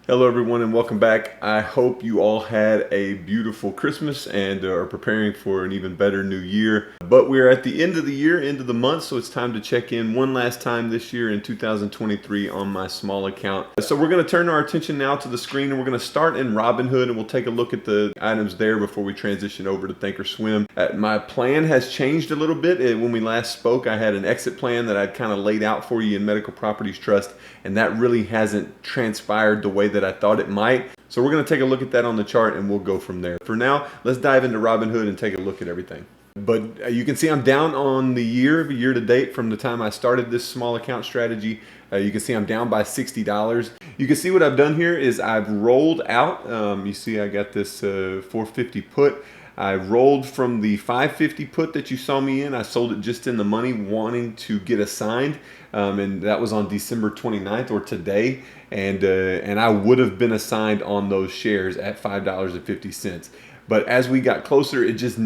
Hello everyone and welcome back. I hope you all had a beautiful Christmas and are preparing for an even better new year. But we're at the end of the year, end of the month, so it's time to check in one last time this year in 2023 on my small account. So we're going to turn our attention now to the screen and we're going to start in Robinhood and we'll take a look at the items there before we transition over to Thinkorswim. My plan has changed a little bit. When we last spoke, I had an exit plan that I'd kind of laid out for you in Medical Properties Trust, and that really hasn't transpired the way that I thought it might. So we're going to take a look at that on the chart and we'll go from there. For now, let's dive into Robinhood and take a look at everything. But you can see I'm down on the year to date from the time I started this small account strategy. You can see I'm down by $60. You can see what I've done here is I've rolled out. You see I got this 450 put. I rolled from the 550 put that you saw me in. I sold it just in the money, wanting to get assigned, and that was on December 29th or today. And I would have been assigned on those shares at $5.50. But as we got closer, it just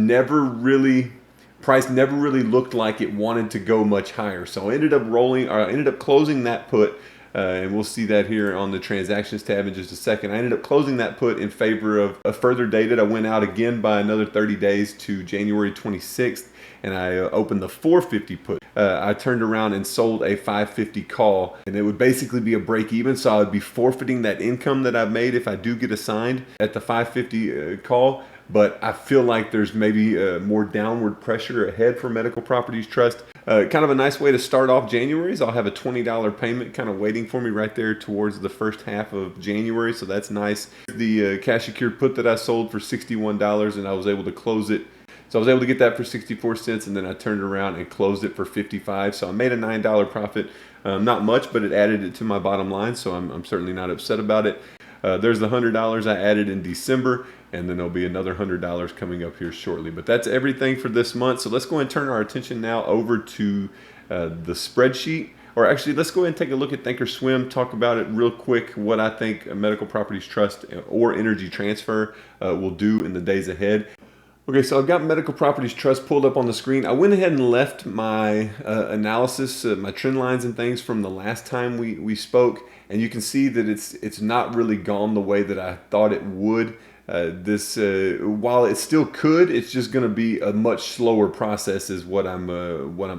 price never really looked like it wanted to go much higher. So I ended up closing that put. And we'll see that here on the transactions tab in just a second. I ended up closing that put in favor of a further dated. I went out again by another 30 days to January 26th, and I opened the 450 put. I turned around and sold a 550 call, and it would basically be a break even. So I would be forfeiting that income that I've made if I do get assigned at the 550 call. But I feel like there's maybe more downward pressure ahead for Medical Properties Trust. Kind of a nice way to start off January is I'll have a $20 payment kind of waiting for me right there towards the first half of January. So that's nice. The cash secured put that I sold for $61 and I was able to close it. So I was able to get that for 64 cents and then I turned around and closed it for 55. So I made a $9 profit. Not much, but it added it to my bottom line. So I'm certainly not upset about it. There's the $100 I added in December, and then there'll be another $100 coming up here shortly. But that's everything for this month. So let's go ahead and turn our attention now over to the spreadsheet. Or actually, let's go ahead and take a look at Thinkorswim, talk about it real quick, what I think a Medical Properties Trust or Energy Transfer will do in the days ahead. Okay, so I've got Medical Properties Trust pulled up on the screen. I went ahead and left my analysis, my trend lines and things from the last time we spoke, and you can see that it's not really gone the way that I thought it would. While it still could, it's just going to be a much slower process, is what I'm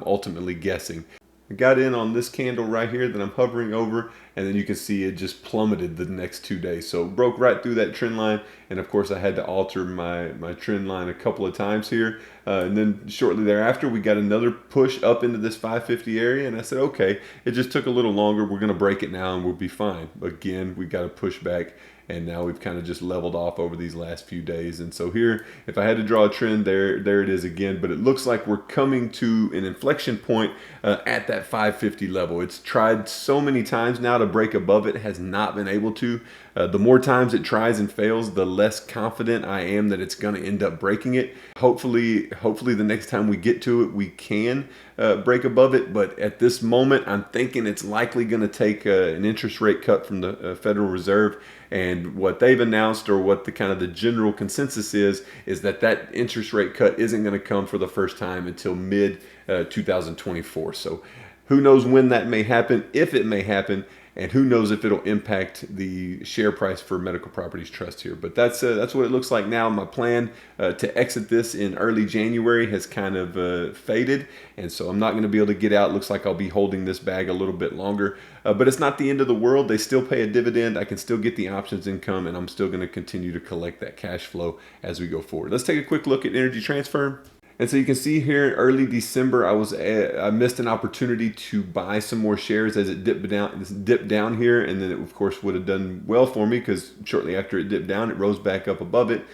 ultimately guessing. I got in on this candle right here that I'm hovering over, and then you can see it just plummeted the next 2 days. So it broke right through that trend line, and of course I had to alter my trend line a couple of times here. And then shortly thereafter, we got another push up into this 550 area, and I said, okay, it just took a little longer. We're gonna break it now and we'll be fine. Again, we got to push back, and now we've kind of just leveled off over these last few days. And so here, if I had to draw a trend, there it is again. But it looks like we're coming to an inflection point at that 550 level. It's tried so many times now to break above it, has not been able to. The more times it tries and fails, the less confident I am that it's going to end up breaking it. Hopefully the next time we get to it, we can break above it. But at this moment, I'm thinking it's likely going to take an interest rate cut from the Federal Reserve. And what they've announced, or what the kind of the general consensus is that interest rate cut isn't going to come for the first time until mid 2024. So who knows when that may happen, if it may happen, and who knows if it'll impact the share price for Medical Properties Trust here. But that's what it looks like now. My plan to exit this in early January has kind of faded, and so I'm not going to be able to get out. Looks like I'll be holding this bag a little bit longer, but it's not the end of the world. They still pay a dividend. I can still get the options income, and I'm still going to continue to collect that cash flow as we go forward. Let's take a quick look at Energy Transfer. And so you can see here in early December, I missed an opportunity to buy some more shares as it dipped down here, and then it of course would have done well for me because shortly after it dipped down, it rose back up above it.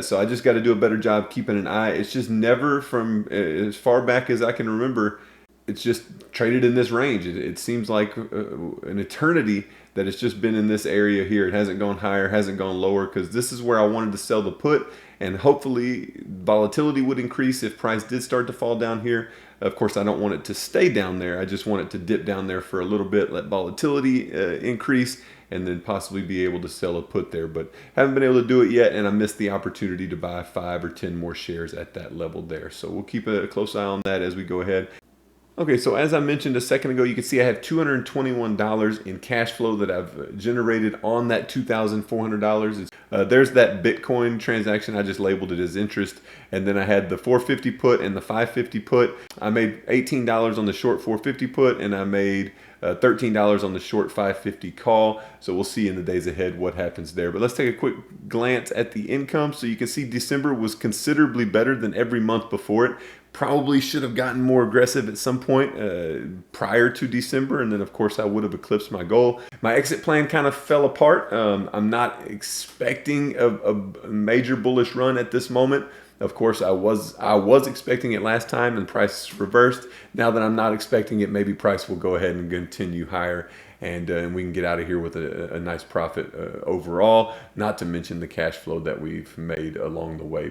So I just got to do a better job keeping an eye. It's just never, from as far back as I can remember, it's just traded in this range. It seems like an eternity that it's just been in this area here. It hasn't gone higher, hasn't gone lower, because this is where I wanted to sell the put, and hopefully volatility would increase if price did start to fall down here. Of course, I don't want it to stay down there. I just want it to dip down there for a little bit, let volatility increase, and then possibly be able to sell a put there. But haven't been able to do it yet, and I missed the opportunity to buy 5 or 10 more shares at that level there. So we'll keep a close eye on that as we go ahead. Okay, so as I mentioned a second ago, you can see I have $221 in cash flow that I've generated on that $2,400. There's that Bitcoin transaction. I just labeled it as interest. And then I had the 450 put and the 550 put. I made $18 on the short 450 put, and I made $13 on the short 550 call. So we'll see in the days ahead what happens there. But let's take a quick glance at the income. So you can see December was considerably better than every month before it. Probably should have gotten more aggressive at some point prior to December, and then of course I would have eclipsed my goal. My exit plan kind of fell apart. I'm not expecting a major bullish run at this moment. Of course, I was expecting it last time, and price reversed. Now that I'm not expecting it, maybe price will go ahead and continue higher, and we can get out of here with a nice profit overall. Not to mention the cash flow that we've made along the way.